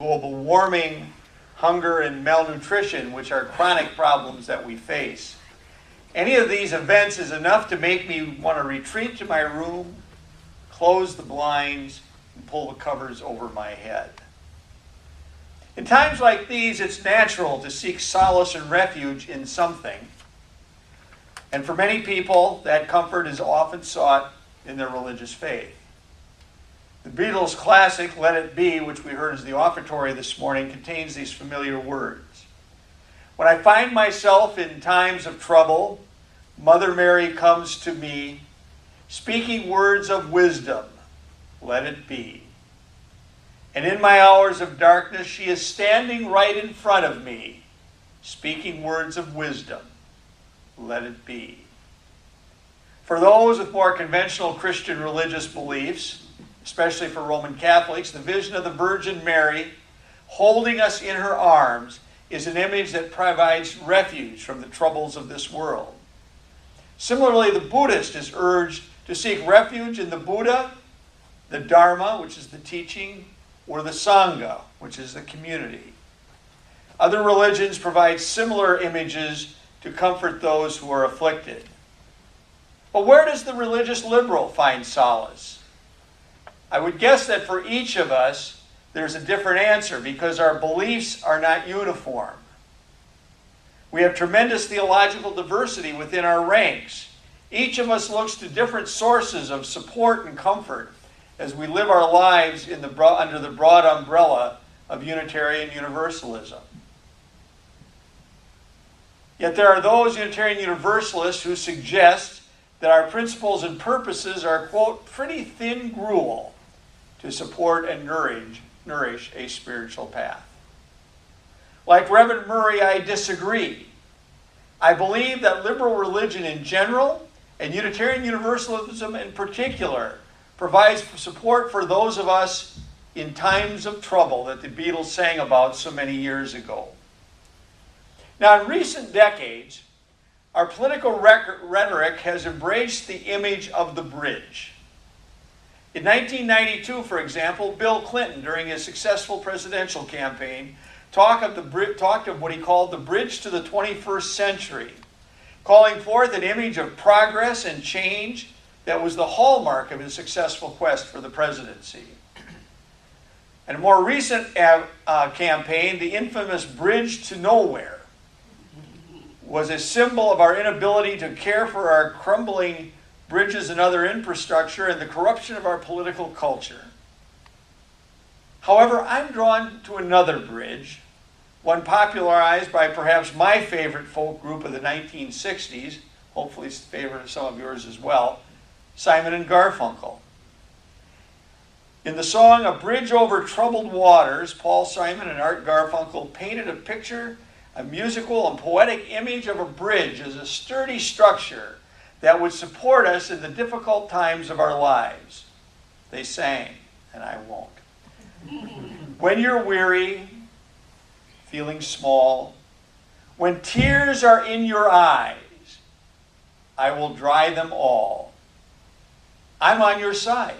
global warming, hunger, and malnutrition, which are chronic problems that we face. Any of these events is enough to make me want to retreat to my room, close the blinds, and pull the covers over my head. In times like these, it's natural to seek solace and refuge in something. And for many people, that comfort is often sought in their religious faith. The Beatles' classic, Let It Be, which we heard as the offertory this morning, contains these familiar words. When I find myself in times of trouble, Mother Mary comes to me, speaking words of wisdom, let it be. And in my hours of darkness, she is standing right in front of me, speaking words of wisdom, let it be. For those with more conventional Christian religious beliefs, especially for Roman Catholics, the vision of the Virgin Mary holding us in her arms is an image that provides refuge from the troubles of this world. Similarly, the Buddhist is urged to seek refuge in the Buddha, the Dharma, which is the teaching, or the Sangha, which is the community. Other religions provide similar images to comfort those who are afflicted. But where does the religious liberal find solace? I would guess that for each of us, there's a different answer because our beliefs are not uniform. We have tremendous theological diversity within our ranks. Each of us looks to different sources of support and comfort as we live our lives under the broad umbrella of Unitarian Universalism. Yet there are those Unitarian Universalists who suggest that our principles and purposes are, quote, pretty thin gruel to support and nourish a spiritual path. Like Reverend Murray, I disagree. I believe that liberal religion in general, and Unitarian Universalism in particular, provides support for those of us in times of trouble that the Beatles sang about so many years ago. Now, in recent decades, our political rhetoric has embraced the image of the bridge. In 1992, for example, Bill Clinton, during his successful presidential campaign, talked of what he called the bridge to the 21st century, calling forth an image of progress and change that was the hallmark of his successful quest for the presidency. In a more recent campaign, the infamous bridge to nowhere was a symbol of our inability to care for our crumbling bridges and other infrastructure and the corruption of our political culture. However, I'm drawn to another bridge, one popularized by perhaps my favorite folk group of the 1960s, hopefully it's the favorite of some of yours as well, Simon and Garfunkel. In the song A Bridge Over Troubled Waters, Paul Simon and Art Garfunkel painted a picture, a musical and poetic image of a bridge as a sturdy structure that would support us in the difficult times of our lives. They sang, and I won't. When you're weary, feeling small, when tears are in your eyes, I will dry them all. I'm on your side.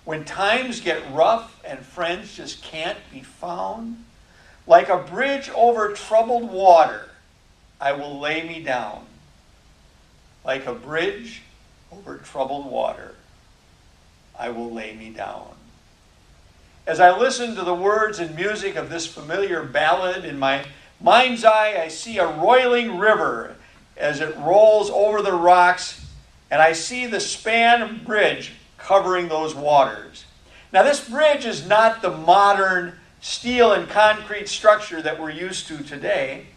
When times get rough and friends just can't be found, like a bridge over troubled water, I will lay me down. Like a bridge over troubled water, I will lay me down. As I listen to the words and music of this familiar ballad, in my mind's eye I see a roiling river as it rolls over the rocks, and I see the span of bridge covering those waters. Now, this bridge is not the modern steel and concrete structure that we're used to today,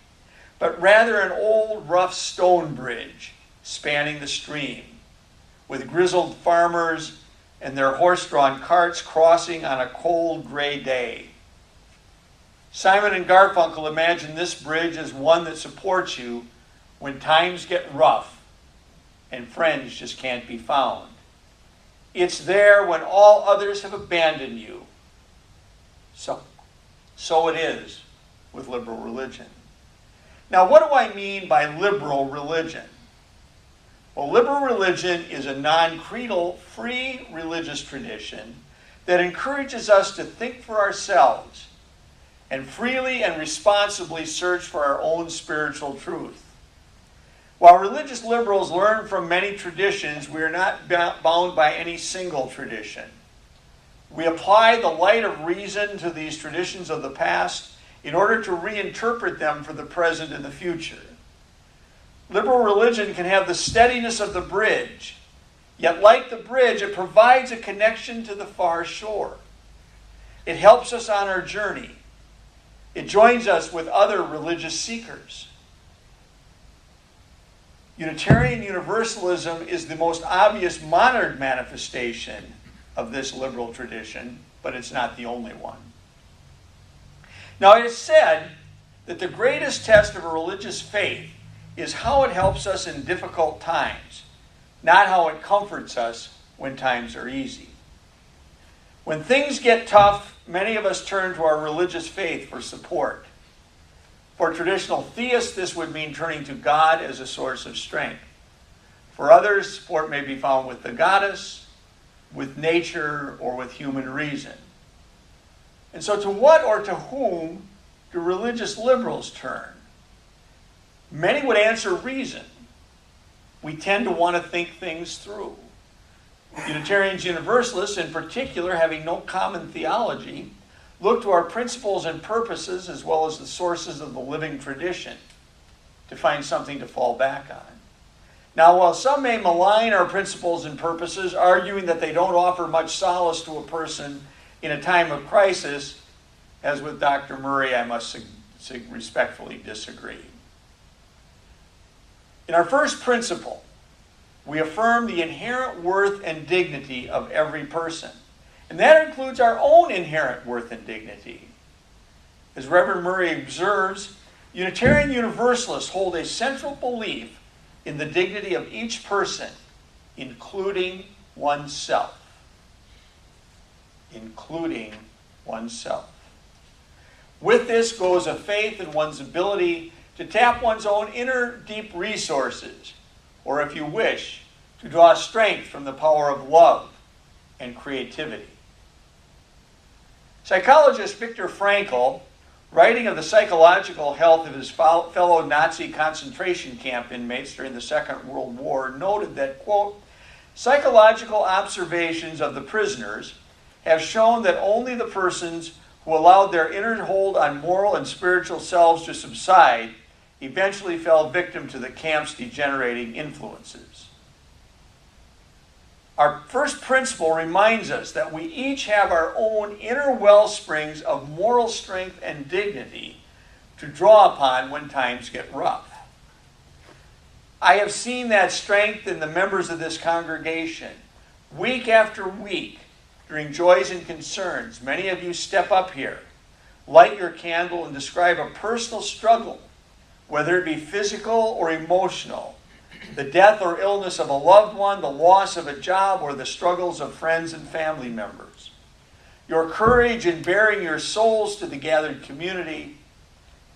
but rather an old rough stone bridge spanning the stream, with grizzled farmers and their horse-drawn carts crossing on a cold gray day. Simon and Garfunkel imagine this bridge as one that supports you when times get rough and friends just can't be found. It's there when all others have abandoned you. So it is with liberal religion. Now, what do I mean by liberal religion? Well, liberal religion is a non-creedal, free religious tradition that encourages us to think for ourselves and freely and responsibly search for our own spiritual truth. While religious liberals learn from many traditions, we are not bound by any single tradition. We apply the light of reason to these traditions of the past in order to reinterpret them for the present and the future. Liberal religion can have the steadiness of the bridge, yet like the bridge, it provides a connection to the far shore. It helps us on our journey. It joins us with other religious seekers. Unitarian Universalism is the most obvious modern manifestation of this liberal tradition, but it's not the only one. Now, it is said that the greatest test of a religious faith is how it helps us in difficult times, not how it comforts us when times are easy. When things get tough, many of us turn to our religious faith for support. For traditional theists, this would mean turning to God as a source of strength. For others, support may be found with the goddess, with nature, or with human reason. And so to what or to whom do religious liberals turn? Many would answer reason. We tend to want to think things through. Unitarians Universalists, in particular, having no common theology, look to our principles and purposes as well as the sources of the living tradition to find something to fall back on. Now, while some may malign our principles and purposes, arguing that they don't offer much solace to a person in a time of crisis, as with Dr. Murray, I must respectfully disagree. In our first principle, we affirm the inherent worth and dignity of every person. And that includes our own inherent worth and dignity. As Reverend Murray observes, Unitarian Universalists hold a central belief in the dignity of each person, including oneself. Including oneself. With this goes a faith in one's ability to tap one's own inner deep resources, or if you wish, to draw strength from the power of love and creativity. Psychologist Viktor Frankl, writing of the psychological health of his fellow Nazi concentration camp inmates during the Second World War, noted that, quote, psychological observations of the prisoners have shown that only the persons who allowed their inner hold on moral and spiritual selves to subside eventually fell victim to the camp's degenerating influences. Our first principle reminds us that we each have our own inner well springs of moral strength and dignity to draw upon when times get rough. I have seen that strength in the members of this congregation. Week after week, during joys and concerns, many of you step up here, light your candle, and describe a personal struggle, whether it be physical or emotional, the death or illness of a loved one, the loss of a job, or the struggles of friends and family members. Your courage in bearing your souls to the gathered community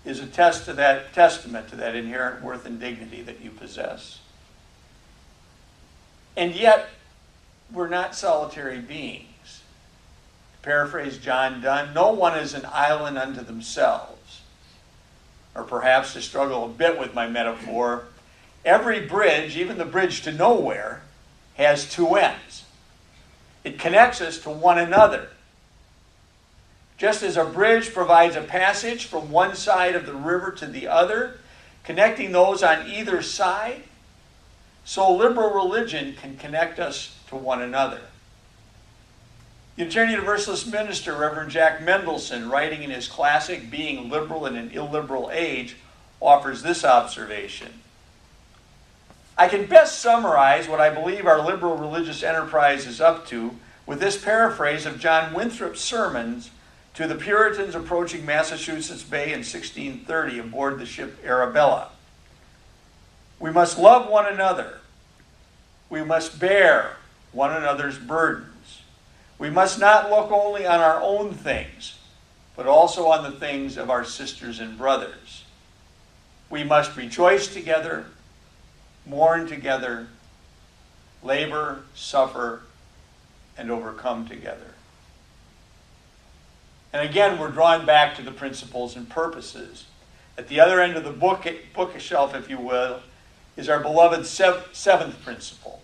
is a testament to that inherent worth and dignity that you possess. And yet, we're not solitary beings. To paraphrase John Donne, no one is an island unto themselves. Or perhaps to struggle a bit with my metaphor, every bridge, even the bridge to nowhere, has two ends. It connects us to one another. Just as a bridge provides a passage from one side of the river to the other, connecting those on either side, so liberal religion can connect us to one another. Unitarian Universalist minister Reverend Jack Mendelson, writing in his classic Being Liberal in an Illiberal Age, offers this observation. I can best summarize what I believe our liberal religious enterprise is up to with this paraphrase of John Winthrop's sermons to the Puritans approaching Massachusetts Bay in 1630 aboard the ship Arabella. We must love one another. We must bear one another's burdens. We must not look only on our own things, but also on the things of our sisters and brothers. We must rejoice together, mourn together, labor, suffer, and overcome together. And again, we're drawn back to the principles and purposes. At the other end of the bookshelf, if you will, is our beloved seventh principle.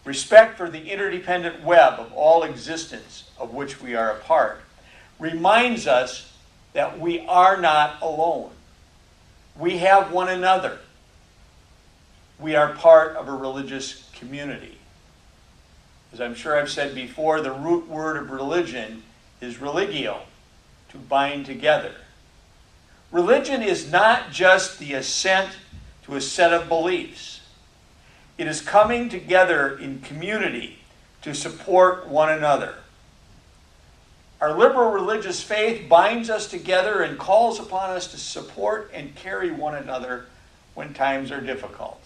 Respect for the interdependent web of all existence of which we are a part reminds us that we are not alone. We have one another. We are part of a religious community. As I'm sure I've said before, the root word of religion is religio, to bind together. Religion is not just the assent to a set of beliefs. It is coming together in community to support one another. Our liberal religious faith binds us together and calls upon us to support and carry one another when times are difficult.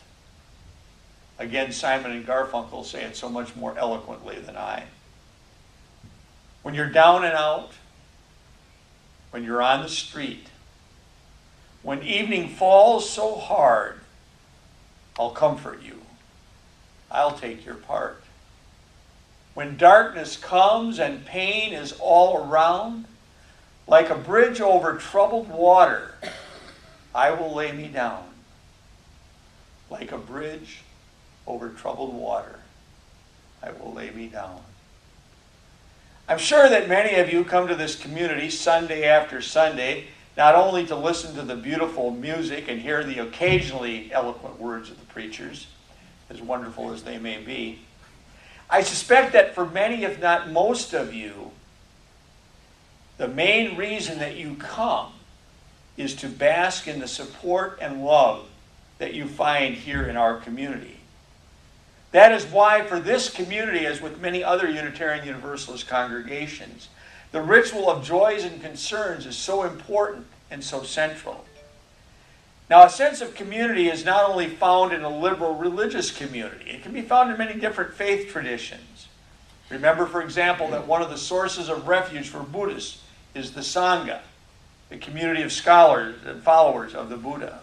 Again, Simon and Garfunkel say it so much more eloquently than I. When you're down and out, when you're on the street, when evening falls so hard, I'll comfort you. I'll take your part. When darkness comes and pain is all around, like a bridge over troubled water, I will lay me down. Like a bridge over troubled water, I will lay me down. I'm sure that many of you come to this community Sunday after Sunday, not only to listen to the beautiful music and hear the occasionally eloquent words of the preachers, as wonderful as they may be. I suspect that for many, if not most of you, the main reason that you come is to bask in the support and love that you find here in our community. That is why for this community, as with many other Unitarian Universalist congregations, the ritual of joys and concerns is so important and so central. Now, a sense of community is not only found in a liberal religious community. It can be found in many different faith traditions. Remember, for example, that one of the sources of refuge for Buddhists is the Sangha, the community of scholars and followers of the Buddha.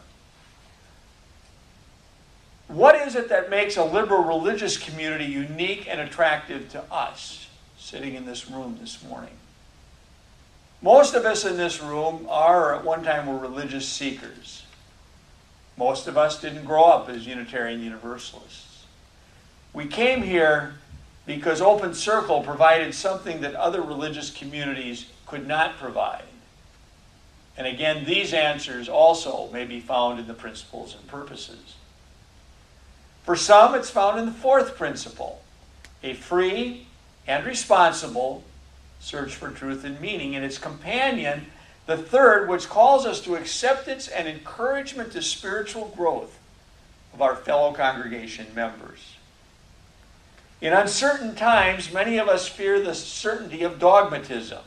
What is it that makes a liberal religious community unique and attractive to us sitting in this room this morning? Most of us in this room are, or at one time, were religious seekers. Most of us didn't grow up as Unitarian Universalists. We came here because Open Circle provided something that other religious communities could not provide. And again, these answers also may be found in the principles and purposes. For some, it's found in the fourth principle, a free and responsible search for truth and meaning, and its companion, the third, which calls us to acceptance and encouragement to spiritual growth of our fellow congregation members. In uncertain times, many of us fear the certainty of dogmatism,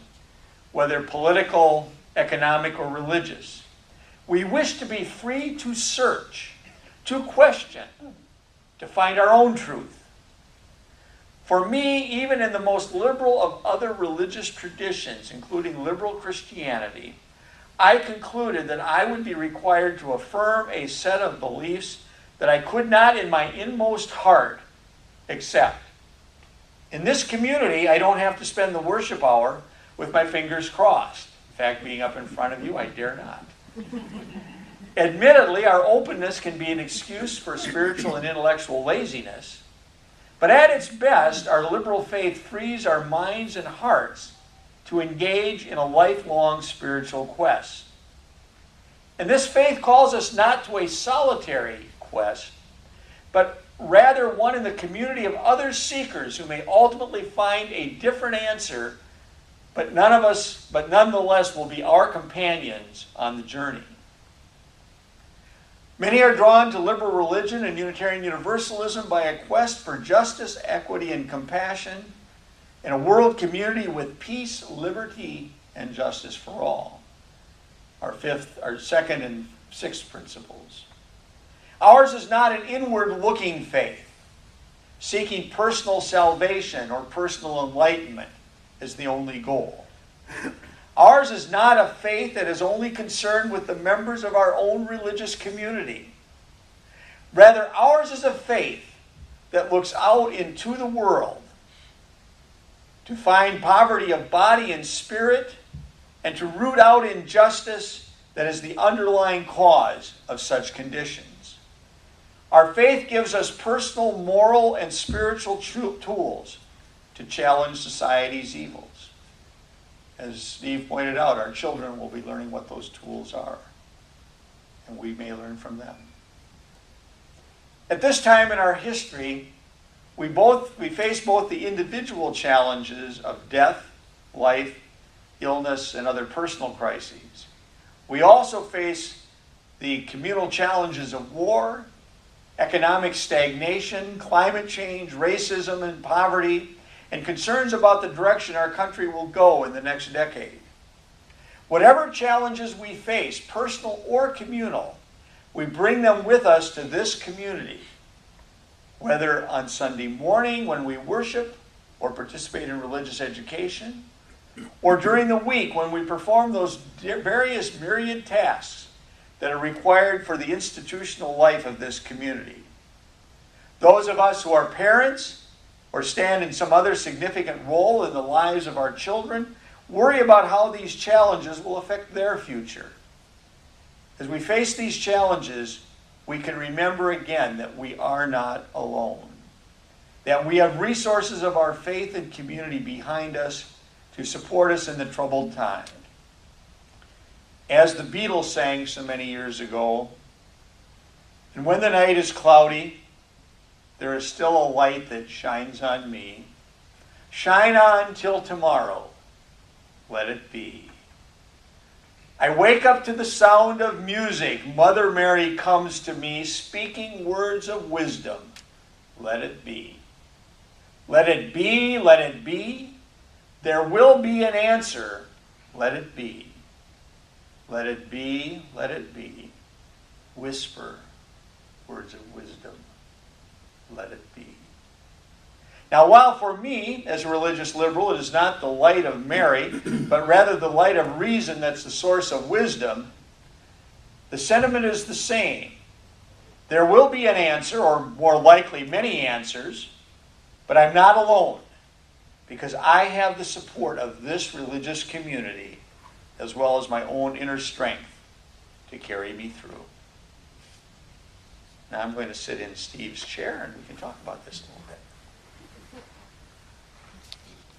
whether political, economic, or religious. We wish to be free to search, to question, to find our own truth. For me, even in the most liberal of other religious traditions, including liberal Christianity, I concluded that I would be required to affirm a set of beliefs that I could not in my inmost heart accept. In this community, I don't have to spend the worship hour with my fingers crossed. In fact, being up in front of you, I dare not. Admittedly, our openness can be an excuse for spiritual and intellectual laziness. But at its best, our liberal faith frees our minds and hearts to engage in a lifelong spiritual quest. And this faith calls us not to a solitary quest, but rather one in the community of other seekers who may ultimately find a different answer, but nonetheless will be our companions on the journey. Many are drawn to liberal religion and Unitarian Universalism by a quest for justice, equity, and compassion in a world community with peace, liberty, and justice for all. Our second and sixth principles. Ours is not an inward-looking faith, seeking personal salvation or personal enlightenment as the only goal. Ours is not a faith that is only concerned with the members of our own religious community. Rather, ours is a faith that looks out into the world to find poverty of body and spirit, and to root out injustice that is the underlying cause of such conditions. Our faith gives us personal, moral, and spiritual tools to challenge society's evils. As Steve pointed out, our children will be learning what those tools are, and we may learn from them. At this time in our history, we face both the individual challenges of death, life, illness, and other personal crises. We also face the communal challenges of war, economic stagnation, climate change, racism and poverty, and concerns about the direction our country will go in the next decade. Whatever challenges we face, personal or communal, we bring them with us to this community, whether on Sunday morning when we worship or participate in religious education, or during the week when we perform those various myriad tasks that are required for the institutional life of this community. Those of us who are parents or stand in some other significant role in the lives of our children worry about how these challenges will affect their future. As we face these challenges, we can remember again that we are not alone, that we have resources of our faith and community behind us to support us in the troubled time. As the Beatles sang so many years ago, and when the night is cloudy, there is still a light that shines on me. Shine on till tomorrow, let it be. I wake up to the sound of music. Mother Mary comes to me, speaking words of wisdom. Let it be. Let it be, let it be. There will be an answer. Let it be. Let it be, let it be. Whisper words of wisdom. Let it be. Now, while for me, as a religious liberal, it is not the light of Mary, but rather the light of reason that's the source of wisdom, the sentiment is the same. There will be an answer, or more likely many answers, but I'm not alone, because I have the support of this religious community, as well as my own inner strength to carry me through. Now I'm going to sit in Steve's chair and we can talk about this a little bit.